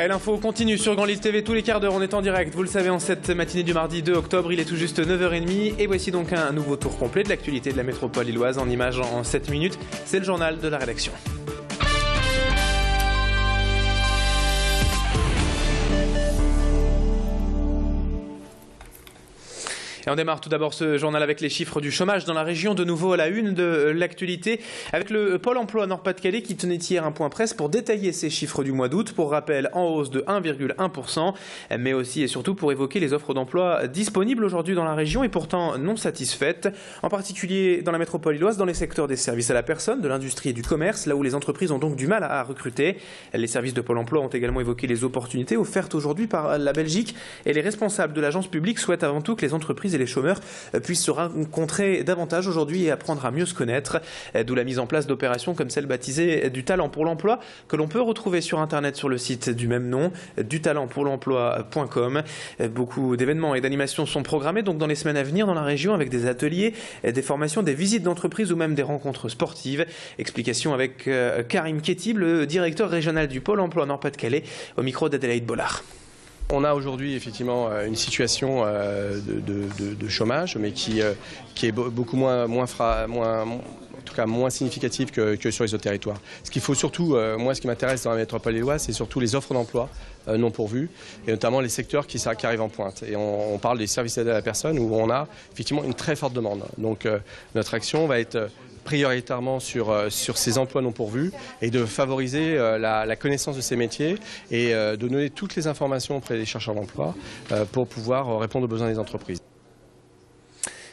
L'info continue sur Grand Lille TV tous les quarts d'heure, on est en direct, vous le savez, en cette matinée du mardi 2 octobre, il est tout juste 9h30 et voici donc un nouveau tour complet de l'actualité de la métropole lilloise en images en 7 minutes, c'est le journal de la rédaction. Et on démarre tout d'abord ce journal avec les chiffres du chômage dans la région, de nouveau à la une de l'actualité, avec le Pôle emploi Nord-Pas-de-Calais qui tenait hier un point presse pour détailler ces chiffres du mois d'août, pour rappel en hausse de 1,1%, mais aussi et surtout pour évoquer les offres d'emploi disponibles aujourd'hui dans la région et pourtant non satisfaites, en particulier dans la métropole lilloise, dans les secteurs des services à la personne, de l'industrie et du commerce, là où les entreprises ont donc du mal à recruter. Les services de Pôle emploi ont également évoqué les opportunités offertes aujourd'hui par la Belgique et les responsables de l'agence publique souhaitent avant tout que les entreprises et les chômeurs puissent se rencontrer davantage aujourd'hui et apprendre à mieux se connaître, d'où la mise en place d'opérations comme celle baptisée du talent pour l'emploi que l'on peut retrouver sur internet sur le site du même nom, dutalentpourlemploi.com. Beaucoup d'événements et d'animations sont programmés donc dans les semaines à venir dans la région avec des ateliers, des formations, des visites d'entreprise ou même des rencontres sportives. Explication avec Karim Ketib, le directeur régional du Pôle emploi Nord-Pas-de-Calais, au micro d'Adélaïde Bollard. On a aujourd'hui effectivement une situation de chômage, mais qui est beaucoup moins significative que sur les autres territoires. Ce qu'il faut surtout, moi ce qui m'intéresse dans la métropole lilloise, c'est surtout les offres d'emploi non pourvues, et notamment les secteurs qui arrivent en pointe. Et on parle des services d'aide à la personne où on a effectivement une très forte demande. Donc notre action va être prioritairement sur ces emplois non pourvus et de favoriser la connaissance de ces métiers et de donner toutes les informations auprès des chercheurs d'emploi pour pouvoir répondre aux besoins des entreprises.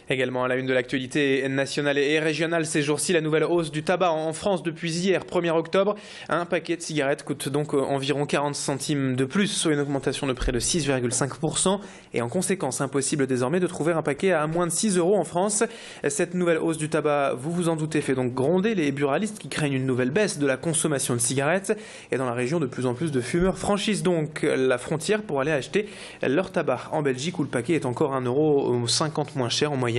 Également à la une de l'actualité nationale et régionale ces jours-ci, la nouvelle hausse du tabac en France depuis hier, 1er octobre. Un paquet de cigarettes coûte donc environ 40 centimes de plus, soit une augmentation de près de 6,5%. Et en conséquence, impossible désormais de trouver un paquet à moins de 6 € en France. Cette nouvelle hausse du tabac, vous vous en doutez, fait donc gronder les buralistes qui craignent une nouvelle baisse de la consommation de cigarettes. Et dans la région, de plus en plus de fumeurs franchissent donc la frontière pour aller acheter leur tabac en Belgique, où le paquet est encore 1,50 € moins cher en moyenne.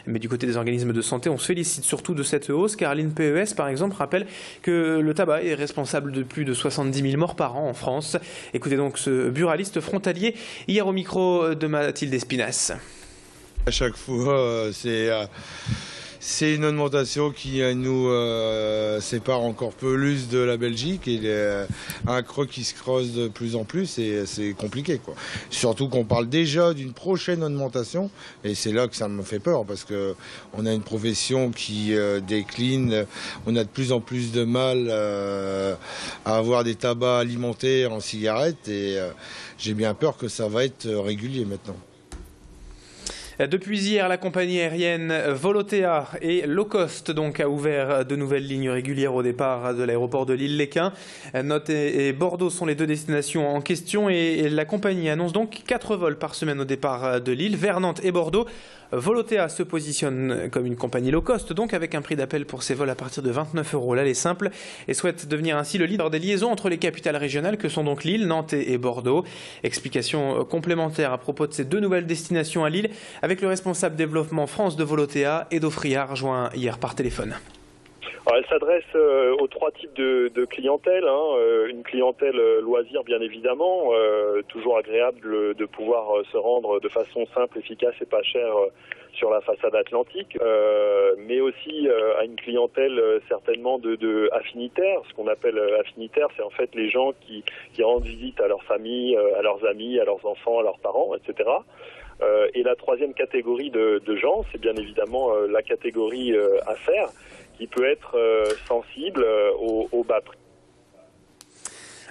Mais du côté des organismes de santé, on se félicite surtout de cette hausse, car l'INPES, par exemple, rappelle que le tabac est responsable de plus de 70 000 morts par an en France. Écoutez donc ce buraliste frontalier, hier au micro de Mathilde Espinasse. À chaque fois, c'est une augmentation qui nous sépare encore plus de la Belgique et un creux qui se creuse de plus en plus et c'est compliqué, quoi. Surtout qu'on parle déjà d'une prochaine augmentation et c'est là que ça me fait peur parce qu'on a une profession qui décline, on a de plus en plus de mal à avoir des tabacs alimentaires en cigarettes et j'ai bien peur que ça va être régulier maintenant. Depuis hier, la compagnie aérienne Volotea et Low Cost donc a ouvert de nouvelles lignes régulières au départ de l'aéroport de Lille-Léquin. Nantes et Bordeaux sont les deux destinations en question et la compagnie annonce donc 4 vols par semaine au départ de Lille vers Nantes et Bordeaux. Volotea se positionne comme une compagnie low cost, donc avec un prix d'appel pour ses vols à partir de 29 € l'aller simple, et souhaite devenir ainsi le leader des liaisons entre les capitales régionales que sont donc Lille, Nantes et Bordeaux. Explication complémentaire à propos de ces deux nouvelles destinations à Lille, avec le responsable développement France de Volotea, Edo Friard, joint hier par téléphone. Alors, elle s'adresse aux 3 types de clientèle, une clientèle loisir bien évidemment, toujours agréable de pouvoir se rendre de façon simple, efficace et pas chère sur la façade atlantique, mais aussi à une clientèle certainement de affinitaires. Ce qu'on appelle affinitaires, c'est en fait les gens qui rendent visite à leur famille, à leurs amis, à leurs enfants, à leurs parents, etc. Et la troisième catégorie de gens, c'est bien évidemment la catégorie affaires, qui peut être sensible au bas prix.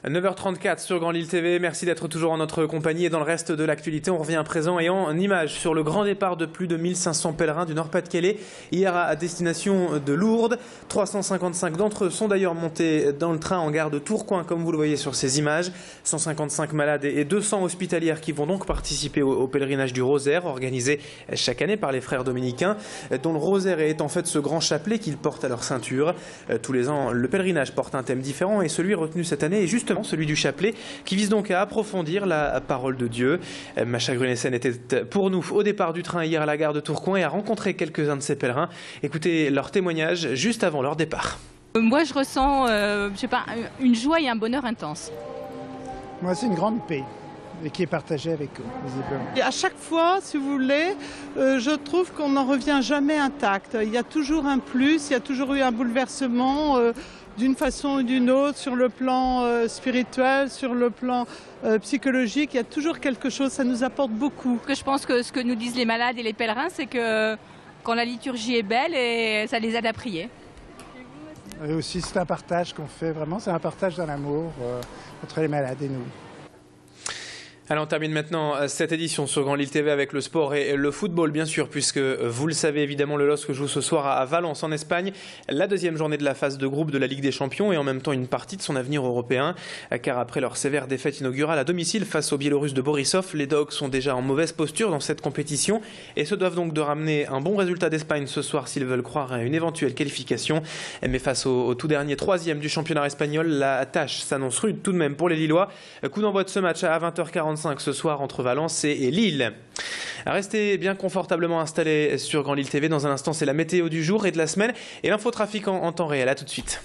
9h34 sur Grand Lille TV, merci d'être toujours en notre compagnie et dans le reste de l'actualité, on revient à présent et en images sur le grand départ de plus de 1500 pèlerins du Nord-Pas-de-Calais hier à destination de Lourdes. 355 d'entre eux sont d'ailleurs montés dans le train en gare de Tourcoing comme vous le voyez sur ces images. 155 malades et 200 hospitalières qui vont donc participer au pèlerinage du Rosaire organisé chaque année par les frères dominicains dont le Rosaire est en fait ce grand chapelet qu'ils portent à leur ceinture. Tous les ans le pèlerinage porte un thème différent et celui retenu cette année est juste celui du chapelet, qui vise donc à approfondir la parole de Dieu. Macha Grunessen était pour nous au départ du train hier à la gare de Tourcoing et a rencontré quelques-uns de ces pèlerins. Écoutez leur témoignage juste avant leur départ. Moi je ressens, je sais pas, une joie et un bonheur intense. Moi, c'est une grande paix et qui est partagée avec eux, visiblement. Et à chaque fois, si vous voulez, je trouve qu'on n'en revient jamais intact. Il y a toujours un plus, il y a toujours eu un bouleversement d'une façon ou d'une autre sur le plan spirituel, sur le plan psychologique. Il y a toujours quelque chose, ça nous apporte beaucoup. Je pense que ce que nous disent les malades et les pèlerins, c'est que quand la liturgie est belle, et ça les aide à prier. Et aussi, c'est un partage qu'on fait vraiment, c'est un partage dans l'amour entre les malades et nous. Alors on termine maintenant cette édition sur Grand Lille TV avec le sport et le football bien sûr, puisque vous le savez évidemment, le LOSC joue ce soir à Valence en Espagne, la deuxième journée de la phase de groupe de la Ligue des Champions et en même temps une partie de son avenir européen, car après leur sévère défaite inaugurale à domicile face aux Biélorusses de Borisov, les Dogs sont déjà en mauvaise posture dans cette compétition et se doivent donc de ramener un bon résultat d'Espagne ce soir s'ils veulent croire à une éventuelle qualification. Mais face au tout dernier troisième du championnat espagnol, la tâche s'annonce rude tout de même pour les Lillois. Coup d'envoi de ce match à 20h45 ce soir entre Valence et Lille. Restez bien confortablement installés sur Grand Lille TV. Dans un instant, c'est la météo du jour et de la semaine et l'infotrafic en temps réel. À tout de suite.